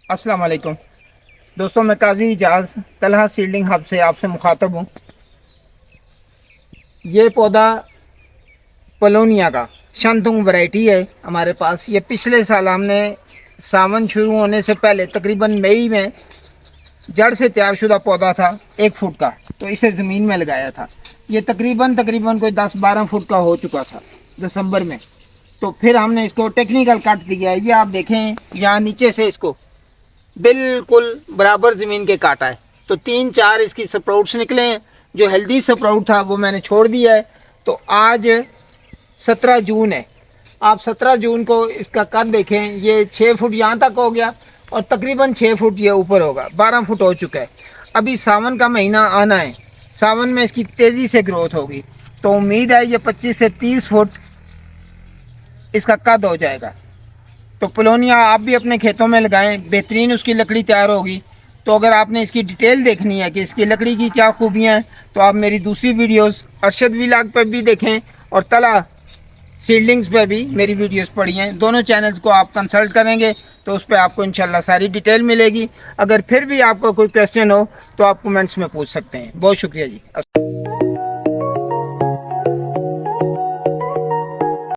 अस्सलाम वालेकुम दोस्तों, मैं काजी इजाज़ तलहा सीडलिंग हब से आपसे मुखातब हूँ। ये पौधा पोलोनिया का शांतुंग वैरायटी है हमारे पास। ये पिछले साल हमने सावन शुरू होने से पहले तकरीबन मई में जड़ से तैयार शुदा पौधा था 1 फुट का, तो इसे ज़मीन में लगाया था। ये तकरीबन कोई 10-12 फुट का हो चुका था दिसंबर में। तो फिर हमने इसको टेक्निकल काट दिया है। ये आप देखें, यहाँ नीचे से इसको बिल्कुल बराबर ज़मीन के काटा है, तो 3-4 इसकी स्प्राउट्स निकले हैं। जो हेल्दी स्प्राउट था वो मैंने छोड़ दिया है। तो आज 17 जून है। आप 17 जून को इसका कद देखें, ये 6 फुट यहाँ तक हो गया और तकरीबन 6 फुट ये ऊपर होगा, 12 फुट हो चुका है। अभी सावन का महीना आना है, सावन में इसकी तेज़ी से ग्रोथ होगी, तो उम्मीद है ये 25 से 30 फुट इसका कद हो जाएगा। तो पोलोनिया आप भी अपने खेतों में लगाएं, बेहतरीन उसकी लकड़ी तैयार होगी। तो अगर आपने इसकी डिटेल देखनी है कि इसकी लकड़ी की क्या खूबियाँ हैं, तो आप मेरी दूसरी वीडियोस अरशद व्लॉग पर भी देखें और तला सीडलिंग्स पे भी मेरी वीडियोस पड़ी हैं। दोनों चैनल्स को आप कंसल्ट करेंगे तो उस पर आपको इंशाल्लाह सारी डिटेल मिलेगी। अगर फिर भी आपको कोई क्वेश्चन हो तो आप कमेंट्स में पूछ सकते हैं। बहुत शुक्रिया जी।